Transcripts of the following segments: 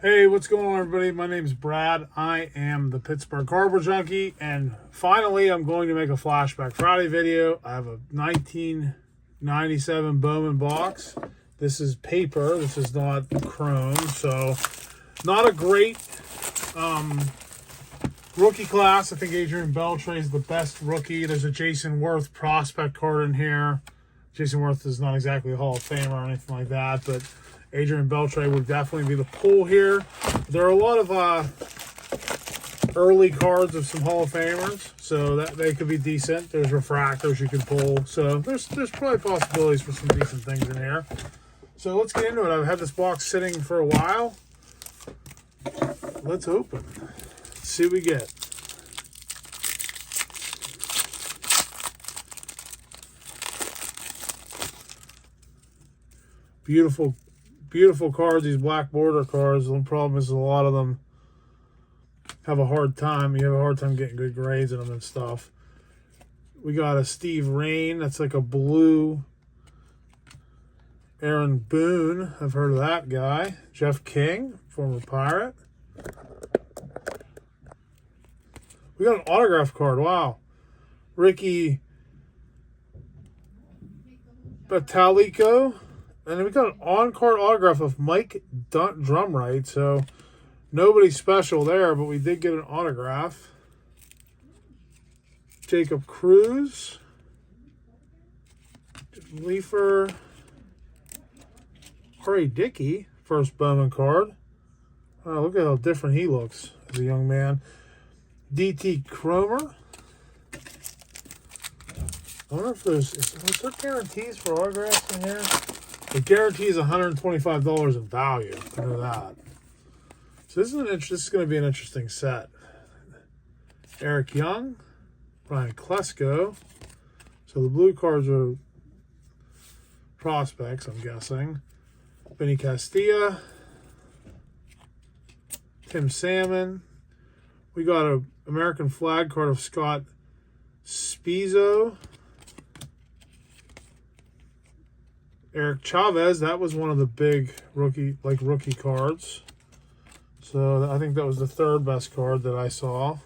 Hey, what's going on, everybody? My name's Brad. I am the Pittsburgh Cardboard Junkie, and finally, I'm going to make a Flashback Friday video. I have a 1997 Bowman box. This is paper. This is not chrome, so not a great rookie class. I think Adrian Beltre is the best rookie. There's a Jason Worth prospect card in here. Jason Worth is not exactly a Hall of Famer or anything like that, but Adrian Beltre would definitely be the pull here. There are a lot of early cards of some Hall of Famers, so that they could be decent. There's refractors you can pull, so there's probably possibilities for some decent things in here. So let's get into it. I've had this box sitting for a while. Let's open. Let's see what we get. Beautiful cards, these black border cards. The problem is a lot of them have a hard time. You have a hard time getting good grades in them and stuff. We got a Steve Rain. That's like a blue Aaron Boone. I've heard of that guy. Jeff King, former Pirate. We got an autograph card. Wow. Ricky Batalico. And then we got an on-card autograph of Mike Drumright. So nobody special there, but we did get an autograph. Jacob Cruz. Leifer. Corey Dickey. First Bowman card. Oh, look at how different he looks as a young man. DT Cromer. I wonder if was there guarantees for autographs in here? The guarantee is $125 in value. I know that. So this is going to be an interesting set. Eric Young, Brian Klesko. So the blue cards are prospects, I'm guessing. Benny Castilla, Tim Salmon. We got an American flag card of Scott Spizzo. Eric Chavez, that was one of the big rookie cards. So I think that was the third best card that I saw.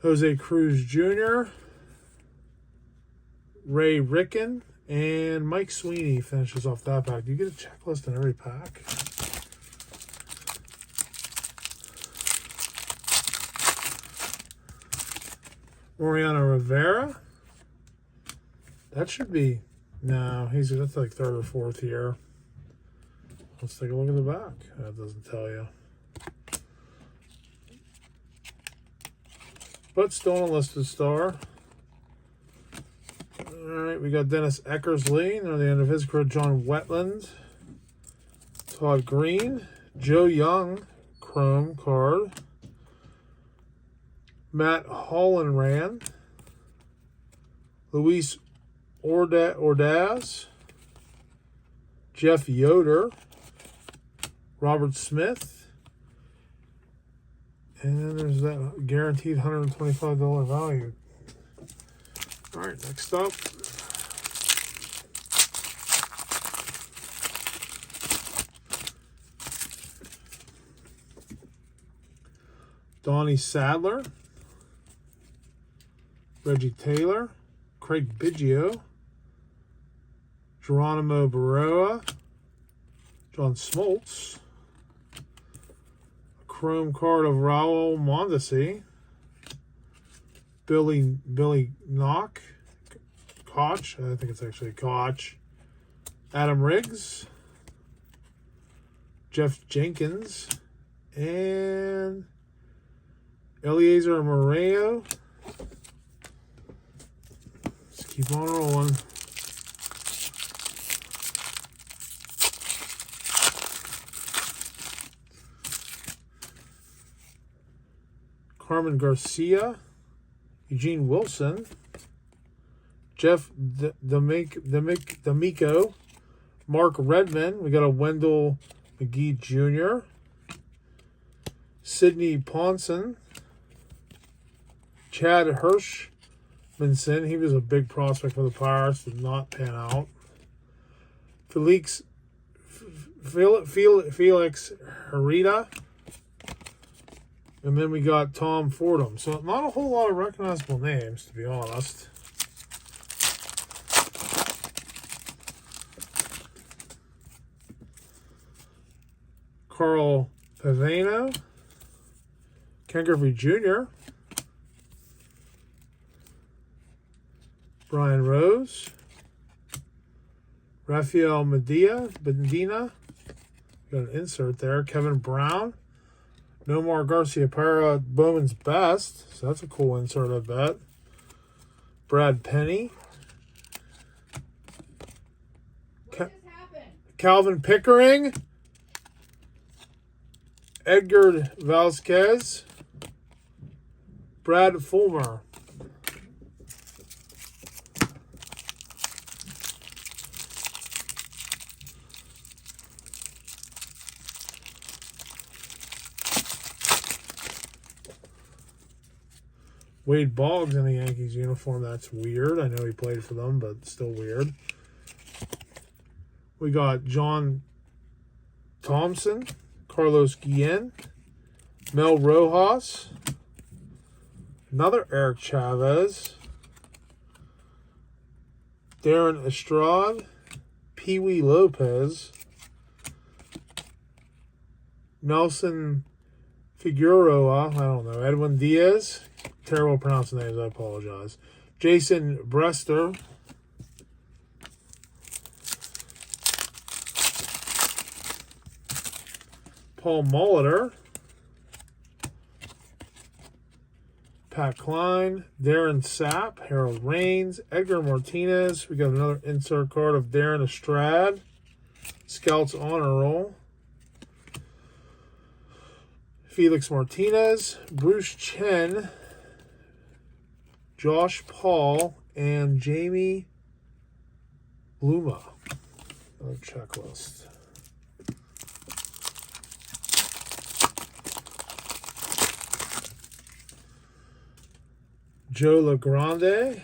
Jose Cruz Jr., Ray Ricken, and Mike Sweeney finishes off that pack. Do you get a checklist in every pack? Mariano Rivera. That should be... No, that's like third or fourth year. Let's take a look at the back. That doesn't tell you. But still an unlisted star. Alright, we got Dennis Eckersley near the end of his career. John Wetland. Todd Green. Joe Young, chrome card. Matt Hollenrand. Luis Ordaz, Jeff Yoder, Robert Smith, and then there's that guaranteed $125 value. All right, next up. Donnie Sadler, Reggie Taylor, Craig Biggio, Geronimo Barroa, John Smoltz, a chrome card of Raul Mondesi, Billy Koch, I think it's actually Koch, Adam Riggs, Jeff Jenkins, and Eliezer Moreno. Let's keep on rolling. Carmen Garcia, Eugene Wilson, Jeff D'Amico, Mark Redmond. We got a Wendell McGee Jr., Sidney Ponson, Chad Hirschmanson. He was a big prospect for the Pirates, did not pan out. Felix Herita. And then we got Tom Fordham. So not a whole lot of recognizable names, to be honest. Carl Pavano. Ken Griffey Jr. Brian Rose. Rafael Medina. Got an insert there. Kevin Brown. Nomar Garciaparra, Bowman's best. So that's a cool insert, I bet. Brad Penny. Calvin Pickering. Edgar Vasquez. Brad Fulmer. Wade Boggs in the Yankees uniform. That's weird. I know he played for them, but still weird. We got John Thompson, Carlos Guillen, Mel Rojas, another Eric Chavez, Darren Estrada, Pee Wee Lopez, Nelson Figueroa, I don't know, Edwin Diaz. Terrible pronouncing names, I apologize. Jason Brester. Paul Molitor. Pat Klein. Darren Sapp. Harold Raines. Edgar Martinez. We got another insert card of Darren Estrada. Scouts Honor Roll. Felix Martinez. Bruce Chen. Josh Paul, and Jamie Bluma. Another checklist. Joe LaGrande.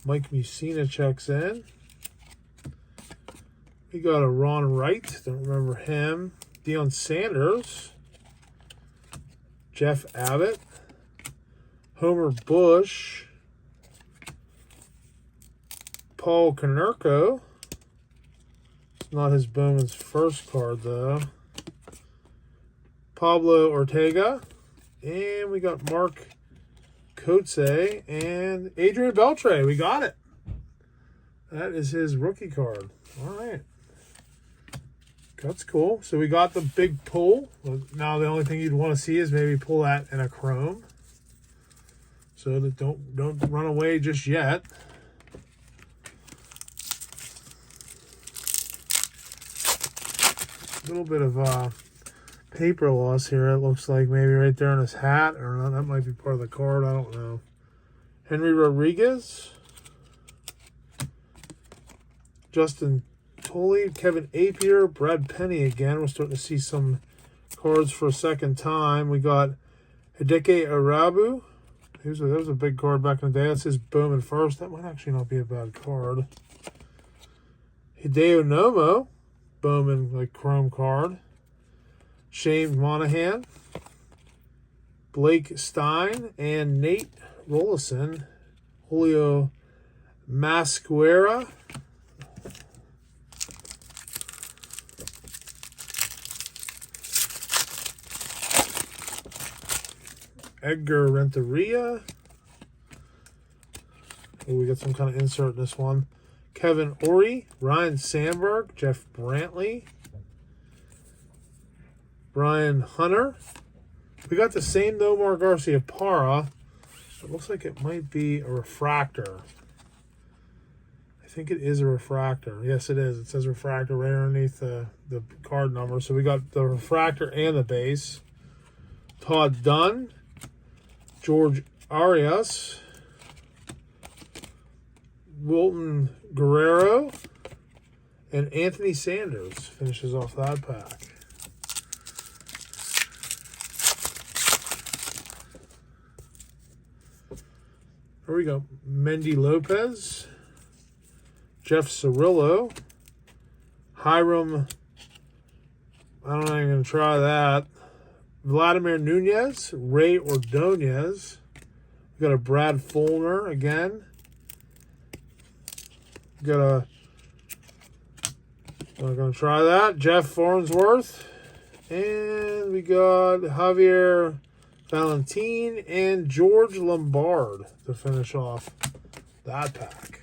Mike Mussina checks in. We got a Ron Wright. Don't remember him. Deion Sanders. Jeff Abbott. Homer Bush, Paul Konerko. It's not his Bowman's first card, though. Pablo Ortega. And we got Mark Kotze and Adrian Beltre. We got it. That is his rookie card. All right. That's cool. So we got the big pull. Now the only thing you'd want to see is maybe pull that in a chrome. So that don't run away just yet. A little bit of paper loss here. It looks like maybe right there on his hat, or not. That might be part of the card. I don't know. Henry Rodriguez, Justin Tolley, Kevin Apier, Brad Penny again. We're starting to see some cards for a second time. We got Hideki Arabu. That was a big card back in the day. That's his Bowman first. That might actually not be a bad card. Hideo Nomo, Bowman like chrome card. Shane Monahan, Blake Stein, and Nate Rollison. Julio Masquera. Edgar Renteria. Oh, we got some kind of insert in this one. Kevin Ory, Ryan Sandberg, Jeff Brantley, Brian Hunter. We got the same Nomar Garciaparra. It looks like it might be a refractor. I think it is a refractor. Yes, it is. It says refractor right underneath the card number. So we got the refractor and the base. Todd Dunn. George Arias, Wilton Guerrero, and Anthony Sanders finishes off that pack. Here we go. Mendy Lopez, Jeff Cirillo, Hiram, I don't know, I'm going to try that. Vladimir Nunez, Ray Ordonez. We got a Brad Fulner again. Got a, I'm going to try that. Jeff Farnsworth. And we got Javier Valentin and George Lombard to finish off that pack.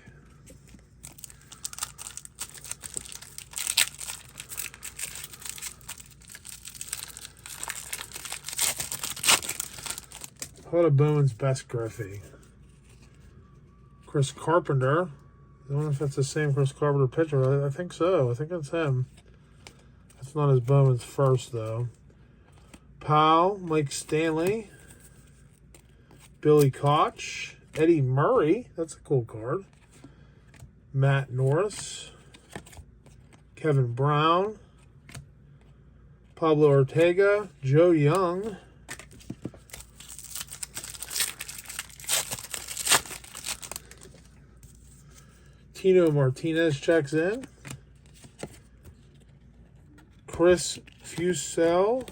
What a Bowman's best Griffey. Chris Carpenter. I don't know if that's the same Chris Carpenter pitcher. I think so. I think that's him. That's not his Bowman's first, though. Powell, Mike Stanley. Billy Koch. Eddie Murray. That's a cool card. Matt Norris. Kevin Brown. Pablo Ortega. Joe Young. Tino Martinez checks in. Chris Fusel.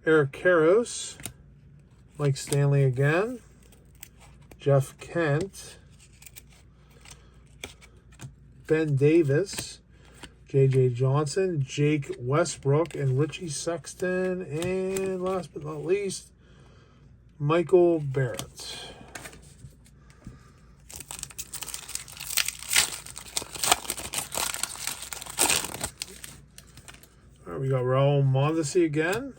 Eric Karros. Mike Stanley again. Jeff Kent. Ben Davis. J.J. Johnson. Jake Westbrook. And Richie Sexton. And last but not least, Michael Barrett. We got Raul Mondesi again.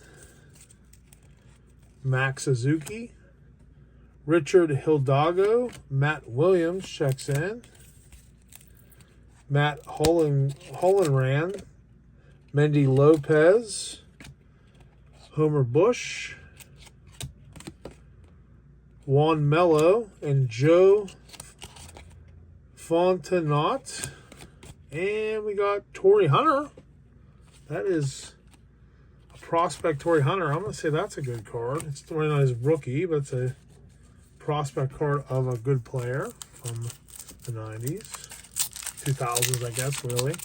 Max Suzuki. Richard Hidalgo. Matt Williams checks in. Matt Hollenrand. Mendy Lopez. Homer Bush. Juan Mello. And Joe Fontenot. And we got Torrey Hunter. That is a prospect, Torrey Hunter. I'm going to say that's a good card. It's really not his rookie, but it's a prospect card of a good player from the 90s. 2000s, I guess, really.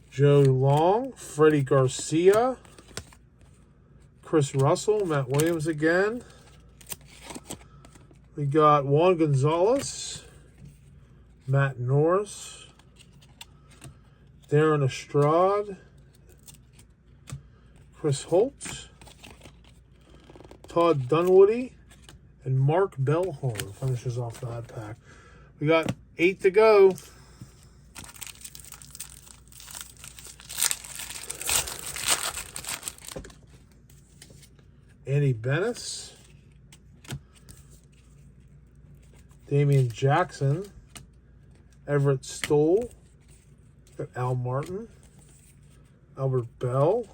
Joe Long, Freddie Garcia, Chris Russell, Matt Williams again. We got Juan Gonzalez. Matt Norris, Darren Estrada, Chris Holt, Todd Dunwoody, and Mark Bellhorn finishes off that pack. We got 8 to go. Andy Bennis, Damian Jackson, Everett Stoll, got Al Martin, Albert Bell,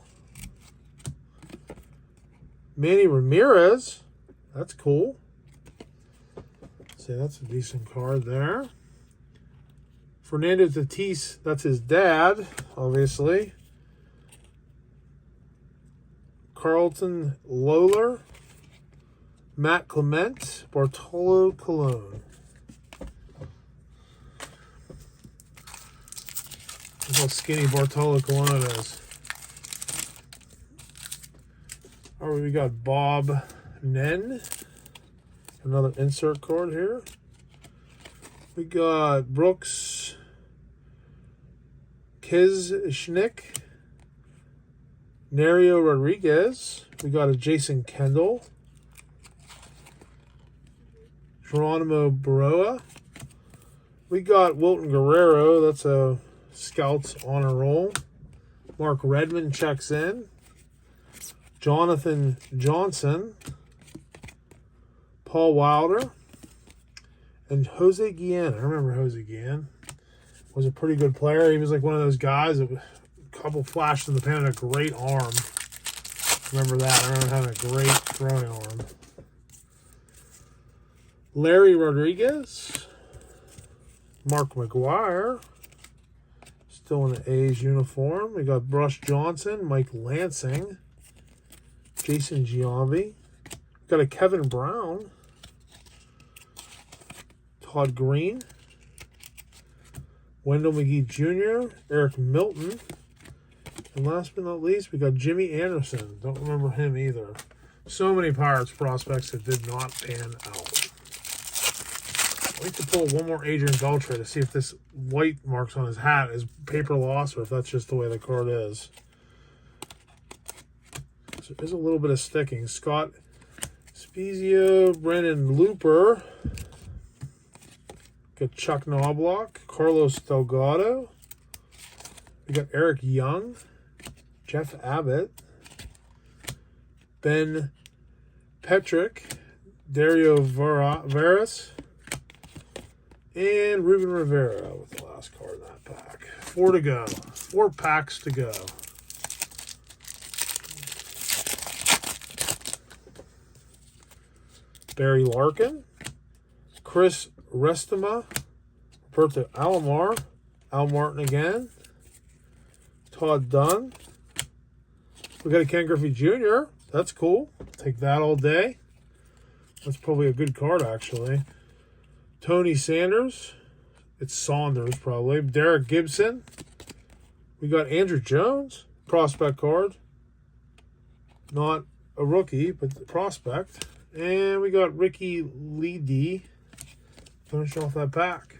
Manny Ramirez, that's cool. See, that's a decent card there. Fernando Tatis, that's his dad, obviously. Carlton Lawler, Matt Clement, Bartolo Colon. Look how skinny Bartolo Colon is. All right, we got Bob Nen. Another insert card here. We got Brooks Kizchnik. Nerio Rodriguez. We got a Jason Kendall. Geronimo Baroa. We got Wilton Guerrero. That's a Scouts honor roll. Mark Redmond checks in. Jonathan Johnson. Paul Wilder. And Jose Guillen. I remember Jose Guillen. Was a pretty good player. He was like one of those guys that a couple flashes in the pan and a great arm. Remember that. I remember having a great throwing arm. Larry Rodriguez. Mark McGuire. Still in the A's uniform. We got Brush Johnson, Mike Lansing, Jason Giambi. Got a Kevin Brown, Todd Green, Wendell McGee Jr., Eric Milton, and last but not least, we got Jimmy Anderson. Don't remember him either. So many Pirates prospects that did not pan out. I'd like to pull one more Adrian Beltre to see if this white marks on his hat is paper loss or if that's just the way the card is. So there's a little bit of sticking. Scott Spezio, Brandon Looper. Got Chuck Knobloch, Carlos Delgado. We got Eric Young, Jeff Abbott, Ben Petrick, Dario Veras, and Ruben Rivera with the last card in that pack. 4 to go. 4 packs to go. Barry Larkin, Chris Restema, Roberto Alomar, Al Martin again, Todd Dunn. We got a Ken Griffey Jr. That's cool. Take that all day. That's probably a good card, actually. Tony Sanders. It's Saunders, probably. Derek Gibson. We got Andrew Jones. Prospect card. Not a rookie, but the prospect. And we got Ricky Lee. Finish off that pack.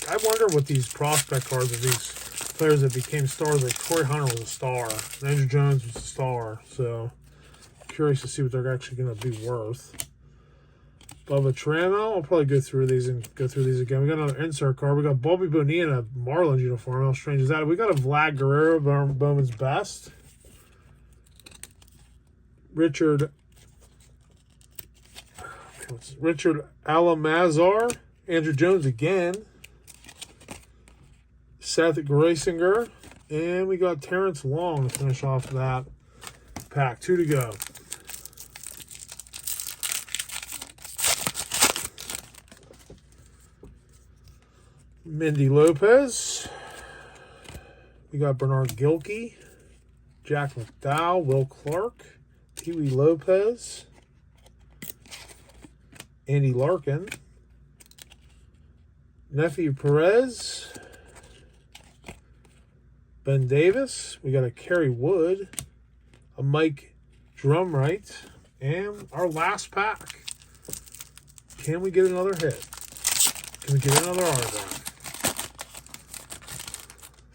I wonder what these prospect cards of these players that became stars, like Corey Hunter was a star, and Andrew Jones was a star. So curious to see what they're actually going to be worth. Bubba Tramo, I'll probably go through these again. We got another insert card. We got Bobby Bonilla in a Marlins uniform. How strange is that? We got a Vlad Guerrero, Bowman's best. Richard Alamazar, Andrew Jones again, Seth Graysinger, and we got Terrence Long to finish off that pack. 2 to go. Mindy Lopez. We got Bernard Gilkey, Jack McDowell, Will Clark, Pee-wee Lopez, Andy Larkin, Nefi Perez, Ben Davis. We got a Kerry Wood, a Mike Drumright, and our last pack. Can we get another hit? Can we get another autograph?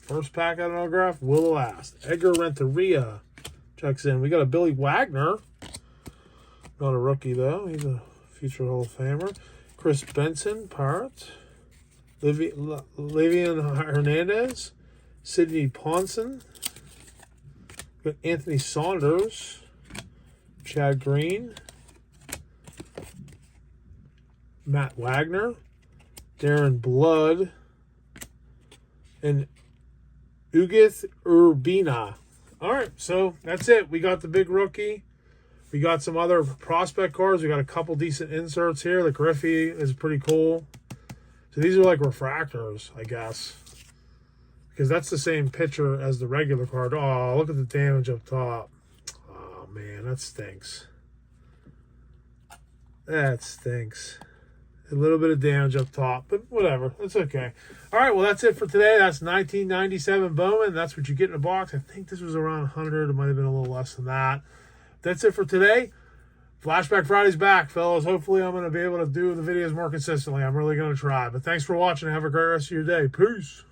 First pack out of autograph will last. Edgar Renteria checks in. We got a Billy Wagner. Not a rookie, though. He's a future Hall of Famer. Chris Benson, Pirate. Levian Hernandez. Sidney Ponson. Got Anthony Saunders. Chad Green. Matt Wagner. Darren Blood. And Ugith Urbina. All right, so that's it. We got the big rookie. We got some other prospect cards. We got a couple decent inserts here. The Griffey is pretty cool. So these are like refractors, I guess, because that's the same picture as the regular card. Oh, look at the damage up top. Oh, man, that stinks. That stinks. A little bit of damage up top, but whatever. That's okay. All right, well, that's it for today. That's 1997 Bowman. That's what you get in a box. I think this was around 100. It might have been a little less than that. That's it for today. Flashback Friday's back, fellas. Hopefully, I'm going to be able to do the videos more consistently. I'm really going to try. But thanks for watching. Have a great rest of your day. Peace.